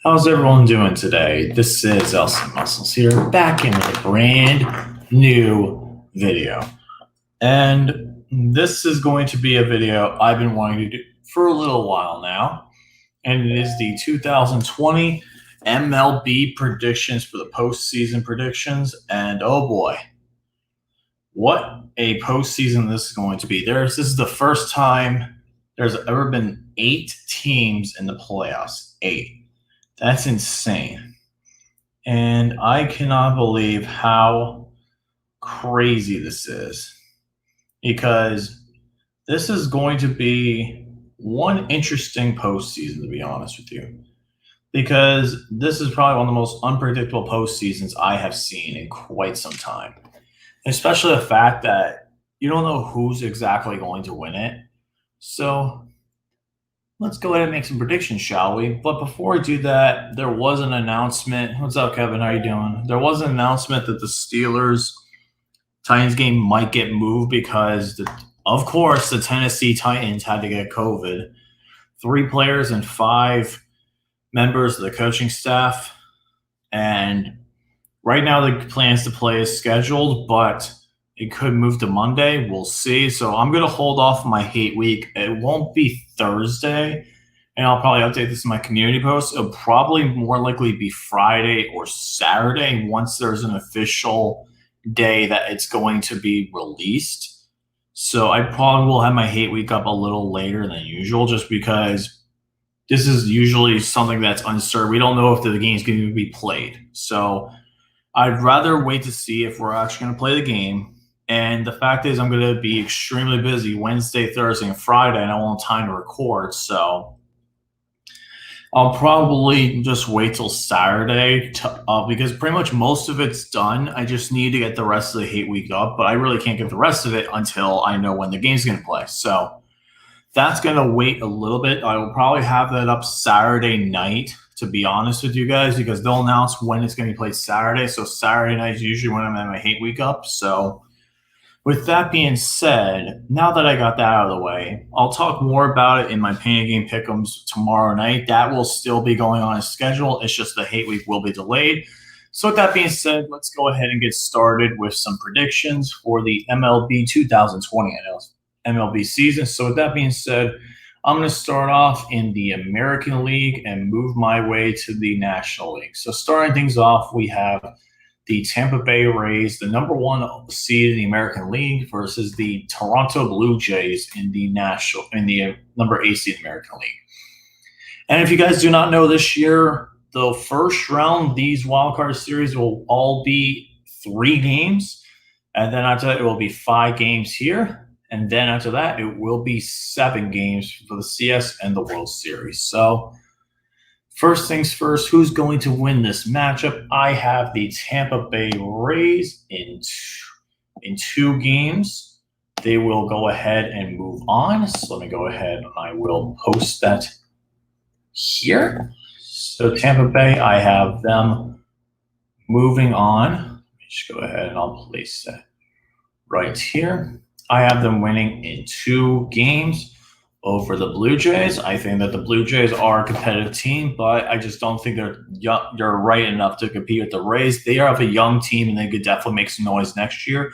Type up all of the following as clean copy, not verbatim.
How's everyone doing today? This is Elson Muscles here, back in with a brand new video. And this is going to be a video I've been wanting to do for a little while now. And it is the 2020 MLB predictions for the postseason predictions. And oh boy, what a postseason this is going to be. This is the first time there's ever been 8 teams in the playoffs. 8. That's insane. And I cannot believe how crazy this is, because this is going to be one interesting postseason, to be honest with you, because this is probably one of the most unpredictable postseasons I have seen in quite some time, especially the fact that you don't know who's exactly going to win it. So let's go ahead and make some predictions, shall we? But before we do that, there was an announcement. What's up, Kevin? How you doing? There was an announcement that the Steelers-Titans game might get moved because, of course, the Tennessee Titans had to get COVID. 3 players and 5 members of the coaching staff. And right now the plans to play is scheduled, but it could move to Monday. We'll see. So I'm going to hold off my hate week. It won't be Thursday, and I'll probably update this in my community post. It'll probably more likely be Friday or Saturday once there's an official day that it's going to be released. So I probably will have my hate week up a little later than usual, just because this is usually something that's uncertain. We don't know if the game's going to be played. So I'd rather wait to see if we're actually going to play the game. And the fact is, I'm going to be extremely busy Wednesday, Thursday, and Friday, and I won't have time to record. So I'll probably just wait till Saturday because pretty much most of it's done. I just need to get the rest of the hate week up, but I really can't get the rest of it until I know when the game's going to play. So that's going to wait a little bit. I will probably have that up Saturday night, to be honest with you guys, because they'll announce when it's going to be played Saturday. So Saturday night is usually when I'm at my hate week up. So with that being said, now that I got that out of the way, I'll talk more about it in my Painted Game Pick'ems tomorrow night. That will still be going on as scheduled. It's just the hate week will be delayed. So with that being said, let's go ahead and get started with some predictions for the MLB 2020 MLB season. So with that being said, I'm going to start off in the American League and move my way to the National League. So starting things off, we have the Tampa Bay Rays, the number 1 seed in the American League, versus the Toronto Blue Jays in the number 8 seed in the American League. And if you guys do not know, this year, the first round, these wildcard series will all be 3 games. And then after that, it will be 5 games here. And then after that, it will be 7 games for the CS and the World Series. So first things first, who's going to win this matchup? I have the Tampa Bay Rays in 2 games. They will go ahead and move on. So let me go ahead and I will post that here. So Tampa Bay, I have them moving on. Let me just go ahead and I'll place that right here. I have them winning in 2 games over the Blue Jays. I think that the Blue Jays are a competitive team, but I just don't think they're right enough to compete with the Rays. They are a young team, and they could definitely make some noise next year.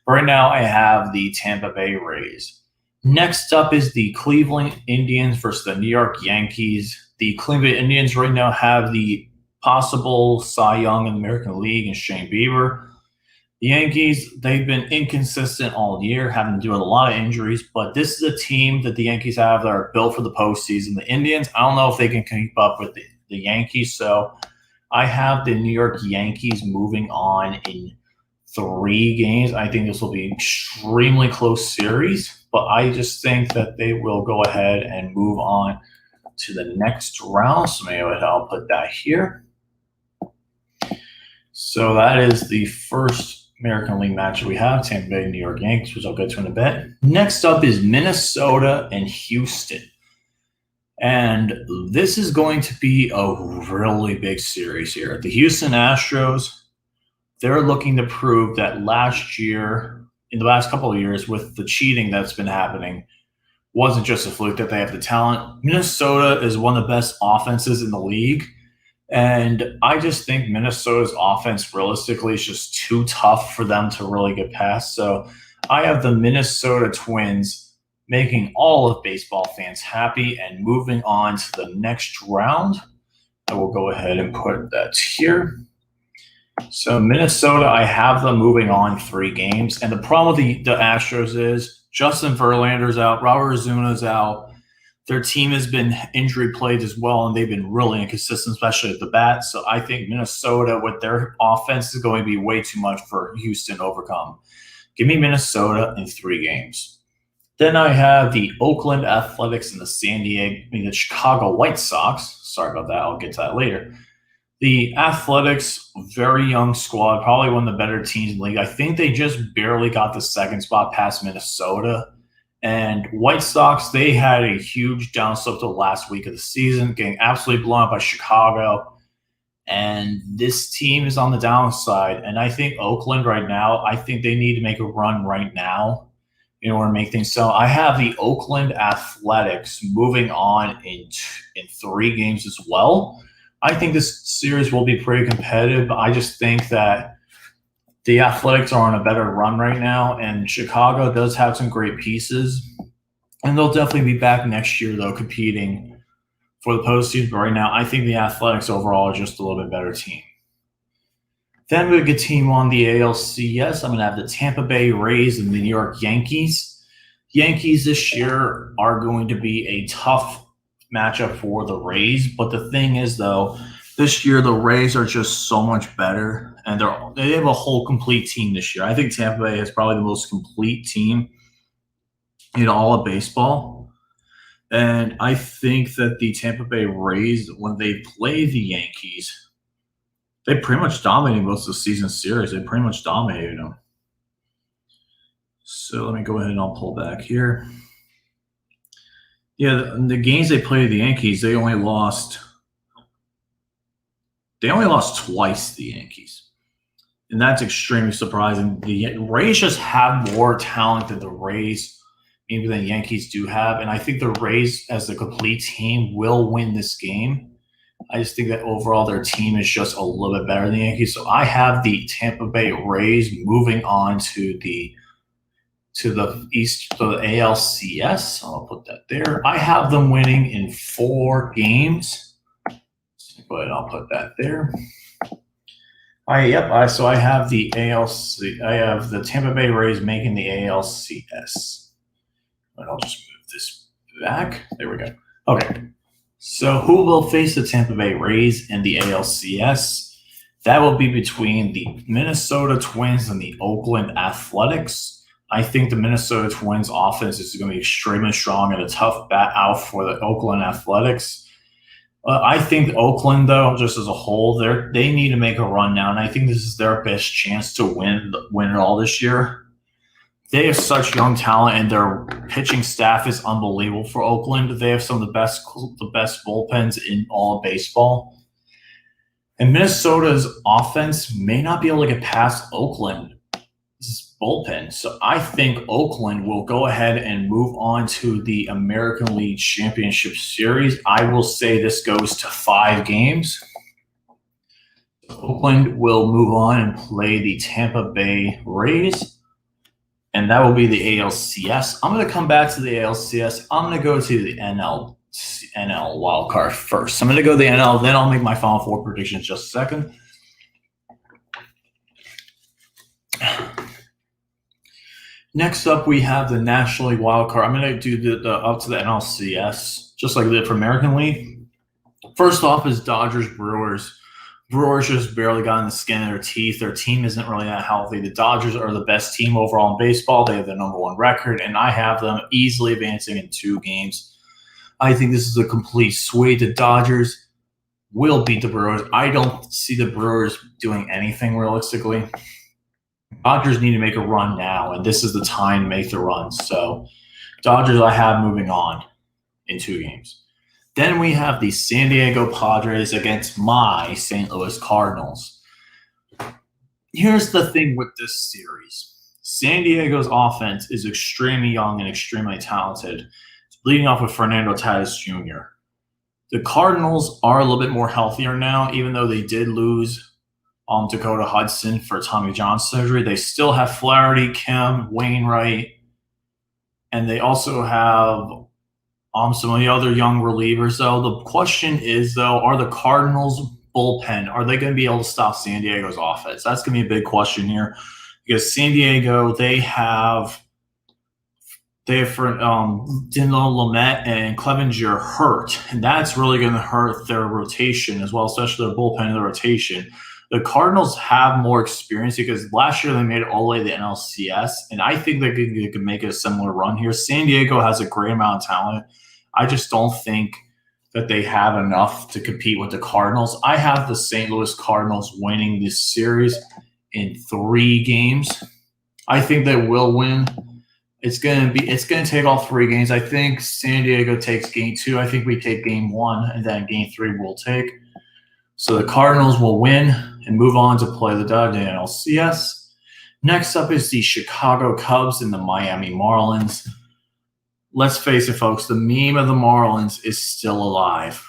But right now, I have the Tampa Bay Rays. Next up is the Cleveland Indians versus the New York Yankees. The Cleveland Indians right now have the possible Cy Young in the American League and Shane Bieber. The Yankees, they've been inconsistent all year, having to deal with a lot of injuries, but this is a team that the Yankees have that are built for the postseason. The Indians, I don't know if they can keep up with the Yankees, so I have the New York Yankees moving on in 3 games. I think this will be an extremely close series, but I just think that they will go ahead and move on to the next round. So maybe I'll put that here. So that is the first American League match we have, Tampa Bay, New York Yankees, which I'll get to in a bit. Next up is Minnesota and Houston. And this is going to be a really big series here. The Houston Astros, they're looking to prove that last year, in the last couple of years, with the cheating that's been happening, wasn't just a fluke, that they have the talent. Minnesota is one of the best offenses in the league. And I just think Minnesota's offense realistically is just too tough for them to really get past. So I have the Minnesota Twins making all of baseball fans happy and moving on to the next round. I will go ahead and put that here. So Minnesota, I have them moving on 3 games. And the problem with the Astros is Justin Verlander's out, Robert Azuna's out. Their team has been injury plagued as well, and they've been really inconsistent, especially at the bat. So I think Minnesota, with their offense, is going to be way too much for Houston to overcome. Give me Minnesota in 3 games. Then I have the Oakland Athletics and the Chicago White Sox. Sorry about that. I'll get to that later. The Athletics, very young squad, probably one of the better teams in the league. I think they just barely got the 2nd spot past Minnesota. And White Sox, they had a huge downslope the last week of the season, getting absolutely blown up by Chicago. And this team is on the downside. And I think Oakland right now, I think they need to make a run right now in order to make things so. I have the Oakland Athletics moving on in 3 games as well. I think this series will be pretty competitive, but I just think that the Athletics are on a better run right now, and Chicago does have some great pieces. And they'll definitely be back next year, though, competing for the postseason. But right now, I think the Athletics overall are just a little bit better team. Then we have a team on the ALCS. I'm going to have the Tampa Bay Rays and the New York Yankees. Yankees this year are going to be a tough matchup for the Rays. But the thing is, though, this year the Rays are just so much better, and they have a whole complete team this year. I think Tampa Bay is probably the most complete team in all of baseball. And I think that the Tampa Bay Rays, when they play the Yankees, they pretty much dominated most of the season series. They pretty much dominated them. So let me go ahead and I'll pull back here. Yeah, the games they played the Yankees, they only lost twice, the Yankees. And that's extremely surprising. The Rays just have more talent than the Rays, maybe than the Yankees do have. And I think the Rays, as a complete team, will win this game. I just think that overall their team is just a little bit better than the Yankees. So I have the Tampa Bay Rays moving on to the East, to the ALCS. I'll put that there. I have them winning in 4 games. But I'll put that there. So I have the ALC. I have the Tampa Bay Rays making the ALCS. But I'll just move this back. There we go. Okay. So who will face the Tampa Bay Rays in the ALCS? That will be between the Minnesota Twins and the Oakland Athletics. I think the Minnesota Twins offense is going to be extremely strong and a tough bat out for the Oakland Athletics. I think Oakland, though, just as a whole, they need to make a run now, and I think this is their best chance to win it all this year. They have such young talent, and their pitching staff is unbelievable for Oakland. They have some of the best bullpens in all of baseball. And Minnesota's offense may not be able to get past Oakland's bullpen. So I think Oakland will go ahead and move on to the American League Championship Series. I will say this goes to 5 games. Oakland will move on and play the Tampa Bay Rays, and that will be the ALCS. I'm going to come back to the ALCS. I'm going to go to the NL wildcard first. I'm going to go to the NL, then I'll make my Final 4 predictions in just a second. Next up, we have the National League Wild Card. I'm going to do the up to the NLCS, just like we did for American League. First off is Dodgers-Brewers. Brewers just barely got in the skin of their teeth. Their team isn't really that healthy. The Dodgers are the best team overall in baseball. They have the #1 record, and I have them easily advancing in 2 games. I think this is a complete sweep. The Dodgers will beat the Brewers. I don't see the Brewers doing anything realistically. Dodgers need to make a run now, and this is the time to make the run. So Dodgers I have moving on in 2 games. Then we have the San Diego Padres against my St. Louis Cardinals. Here's the thing with this series. San Diego's offense is extremely young and extremely talented. It's leading off with Fernando Tatis Jr. The Cardinals are a little bit more healthier now, even though they did lose Dakota Hudson for Tommy John surgery. They still have Flaherty, Kim, Wainwright, and they also have some of the other young relievers. So the question is, though, are the Cardinals bullpen, are they going to be able to stop San Diego's offense? That's going to be a big question here, because San Diego, they have for Dino Lamet and Clevenger hurt, and that's really going to hurt their rotation as well, especially their bullpen and the rotation. The Cardinals have more experience because last year they made it all the way to the NLCS, and I think they could make a similar run here. San Diego has a great amount of talent. I just don't think that they have enough to compete with the Cardinals. I have the St. Louis Cardinals winning this series in 3 games. I think they will win. It's going to take all 3 games. I think San Diego takes game 2. I think we take game 1, and then game 3 we'll take. So the Cardinals will win and move on to play the NLCS. Next up is the Chicago Cubs and the Miami Marlins. Let's face it, folks, the meme of the Marlins is still alive.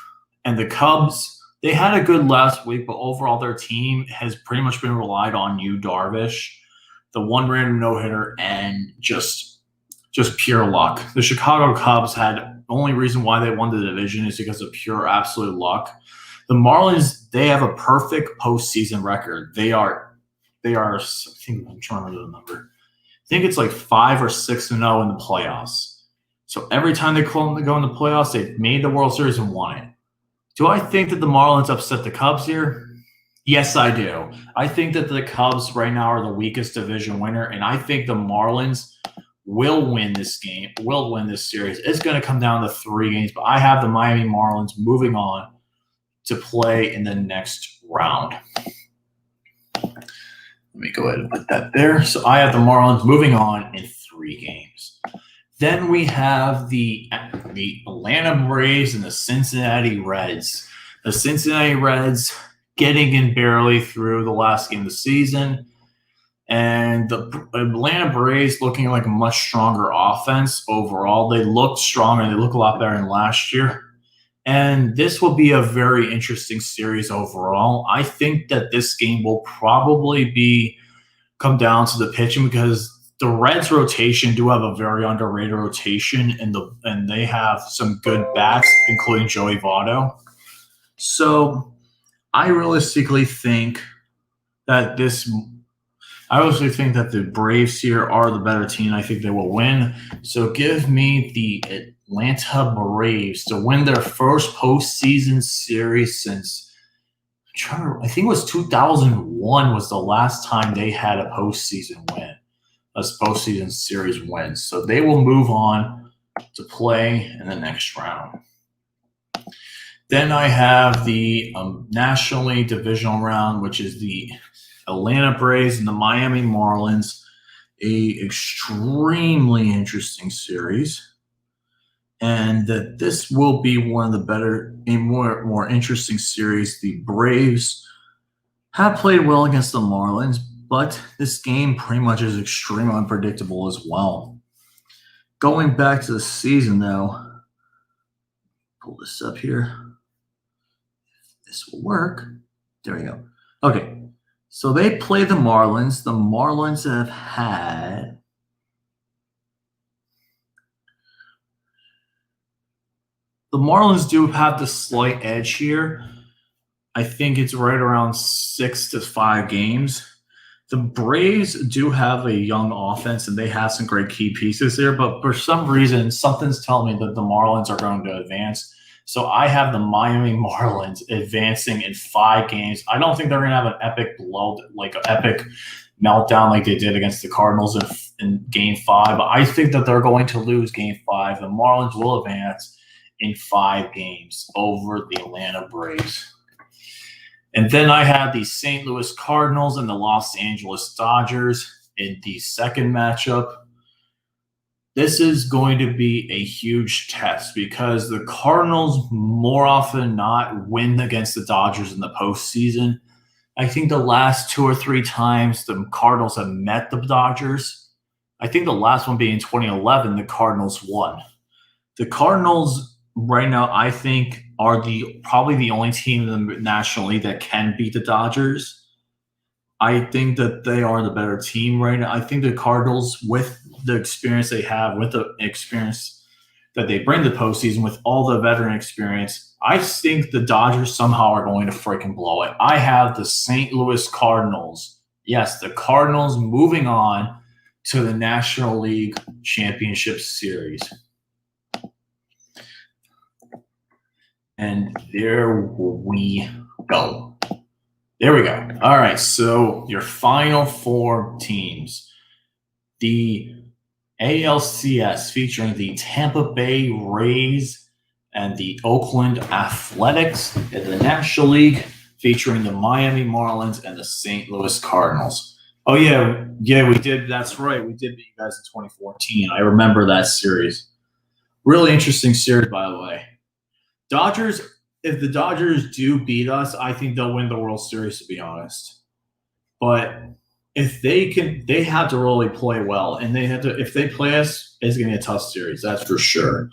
And the Cubs, they had a good last week, but overall their team has pretty much been relied on Yu Darvish, the one random no-hitter, and just pure luck. The Chicago Cubs had the only reason why they won the division is because of pure absolute luck. The Marlins, they have a perfect postseason record. They are. I think I'm trying to remember the number. I think it's like 5 or 6-0 in the playoffs. So every time they go in the playoffs, they've made the World Series and won it. Do I think that the Marlins upset the Cubs here? Yes, I do. I think that the Cubs right now are the weakest division winner, and I think the Marlins will win this game, will win this series. It's going to come down to 3 games, but I have the Miami Marlins moving on to play in the next round. Let me go ahead and put that there. So I have the Marlins moving on in 3 games. Then we have the Atlanta Braves and the Cincinnati Reds. The Cincinnati Reds getting in barely through the last game of the season. And the Atlanta Braves looking like a much stronger offense overall. They look stronger. They look a lot better than last year. And this will be a very interesting series overall. I think that this game will probably come down to the pitching, because the Reds rotation do have a very underrated rotation, and they have some good bats, including Joey Votto. So I realistically think that the Braves here are the better team. I think they will win. So give me the Atlanta Braves to win their first postseason series since, I think it was 2001 was the last time they had a postseason win, a postseason series win. So they will move on to play in the next round. Then I have the National Divisional round, which is the Atlanta Braves and the Miami Marlins, a extremely interesting series. And that this will be one of the better, a more interesting series. The Braves have played well against the Marlins, but this game pretty much is extremely unpredictable as well. Going back to the season, though, pull this up here. This will work. There we go. Okay, so they play the Marlins. The Marlins have had the Marlins do have the slight edge here. I think it's right around 6 to 5 games. The Braves do have a young offense, and they have some great key pieces there. But for some reason, something's telling me that the Marlins are going to advance. So I have the Miami Marlins advancing in 5 games. I don't think they're going to have an epic meltdown like they did against the Cardinals in Game 5. But I think that they're going to lose Game 5. The Marlins will advance in 5 games over the Atlanta Braves. And then I have the St. Louis Cardinals and the Los Angeles Dodgers in the second matchup. This is going to be a huge test because the Cardinals more often than not win against the Dodgers in the postseason. I think the last 2 or 3 times the Cardinals have met the Dodgers, I think the last one being in 2011, the Cardinals won. The Cardinals right now, I think are probably the only team in the National League that can beat the Dodgers. I think that they are the better team right now. I think the Cardinals, with the experience they have, with the experience that they bring to the postseason, with all the veteran experience, I think the Dodgers somehow are going to freaking blow it. I have the St. Louis Cardinals. Yes, the Cardinals moving on to the National League Championship Series. And there we go. There we go. All right, so your final four teams. The ALCS featuring the Tampa Bay Rays and the Oakland Athletics, and the National League featuring the Miami Marlins and the St. Louis Cardinals. Oh, yeah, we did. That's right. We did beat you guys in 2014. I remember that series. Really interesting series, by the way. Dodgers, if the Dodgers do beat us, I think they'll win the World Series, to be honest. But if they have to really play well, and if they play us, it's going to be a tough series, that's for sure.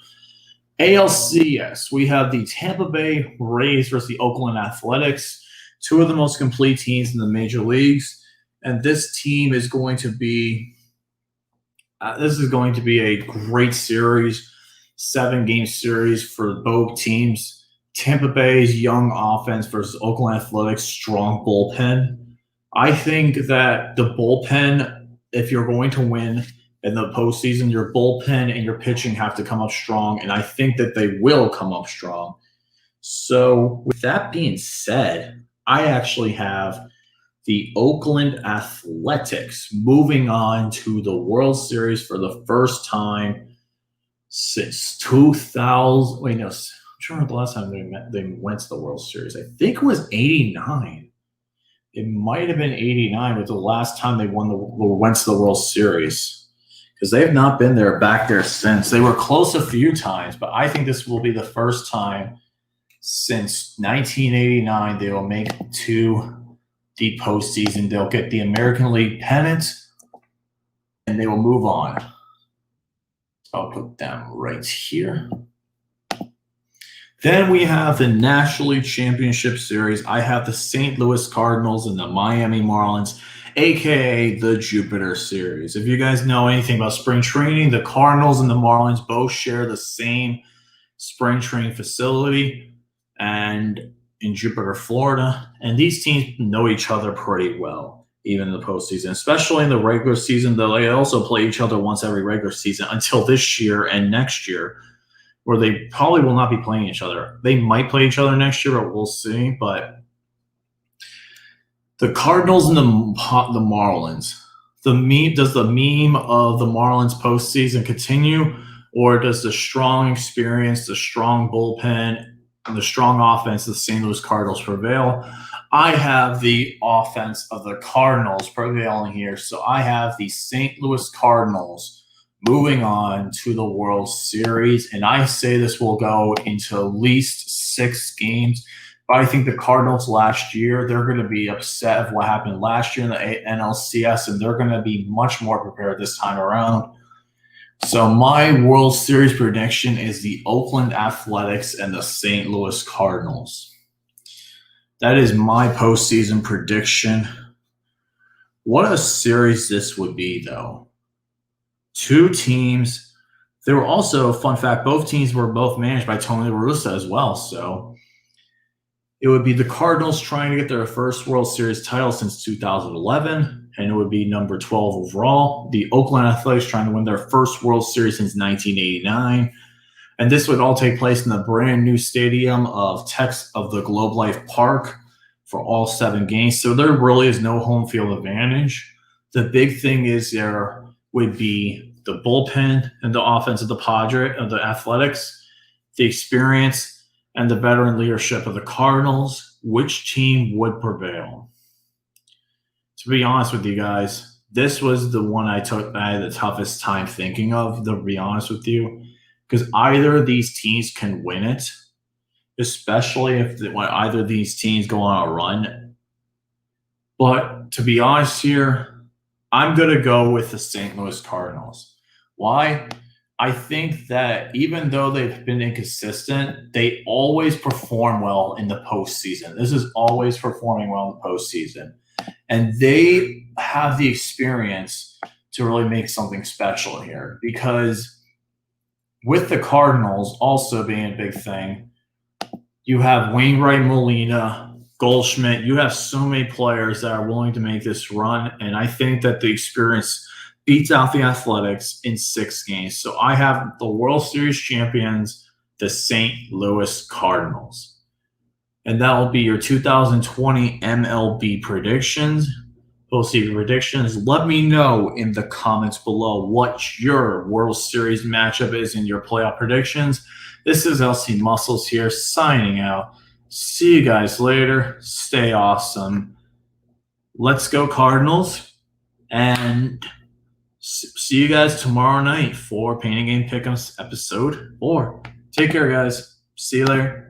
ALCS, we have the Tampa Bay Rays versus the Oakland Athletics, two of the most complete teams in the major leagues. And this team is going to be a great series, 7-game series for both teams. Tampa Bay's young offense versus Oakland Athletics' strong bullpen. I think that the bullpen, if you're going to win in the postseason, your bullpen and your pitching have to come up strong, and I think that they will come up strong. So with that being said, I actually have the Oakland Athletics moving on to the World Series for the first time since 2000. Wait, no, I'm sure the last time they went to the World Series. I think it was 89. It might have been 89 was the last time they went to the World Series, because they have not been back there since. They were close a few times, but I think this will be the first time since 1989 they will make it to the postseason. They'll get the American League pennant, and they will move on. I'll put them right here. Then we have the National League Championship Series. I have the St. Louis Cardinals and the Miami Marlins, a.k.a. the Jupiter Series. If you guys know anything about spring training, the Cardinals and the Marlins both share the same spring training facility and in Jupiter, Florida. And these teams know each other pretty well, even in the postseason, especially in the regular season. They also play each other once every regular season until this year and next year, where they probably will not be playing each other. They might play each other next year, but we'll see. But the Cardinals and the Marlins, does the meme of the Marlins postseason continue, or does the strong experience, the strong bullpen, and the strong offense of the St. Louis Cardinals prevail? I have the offense of the Cardinals prevailing here. So I have the St. Louis Cardinals moving on to the World Series, and I say this will go into at least 6 games. But I think the Cardinals last year, they're going to be upset of what happened last year in the NLCS, and they're going to be much more prepared this time around. So my World Series prediction is the Oakland Athletics and the St. Louis Cardinals. That is my postseason prediction. What a series this would be, though. 2 teams. They were also, fun fact, both teams were both managed by Tony La Russa as well. So it would be the Cardinals trying to get their first World Series title since 2011, and it would be number 12 overall. The Oakland Athletics trying to win their first World Series since 1989. And this would all take place in the brand new stadium of the Globe Life Park for all 7 games. So there really is no home field advantage. The big thing is there would be the bullpen and the offense of the Athletics, the experience and the veteran leadership of the Cardinals. Which team would prevail? To be honest with you guys, this was the one I had the toughest time thinking of, to be honest with you, because either of these teams can win it, especially when either of these teams go on a run. But to be honest here, I'm going to go with the St. Louis Cardinals. Why? I think that even though they've been inconsistent, they always perform well in the postseason. This is always performing well in the postseason. And they have the experience to really make something special here, because with the Cardinals also being a big thing, you have Wainwright, Molina, Goldschmidt. You have so many players that are willing to make this run, and I think that the experience beats out the Athletics in 6 games. So I have the World Series champions, the St. Louis Cardinals. And that will be your 2020 MLB predictions. Postseason predictions. Let me know in the comments below what your World Series matchup is in your playoff predictions. This is LC Muscles here signing out. See you guys later. Stay awesome. Let's go Cardinals. And see you guys tomorrow night for Painting Game Pick'ems episode 4. Take care, guys. See you later.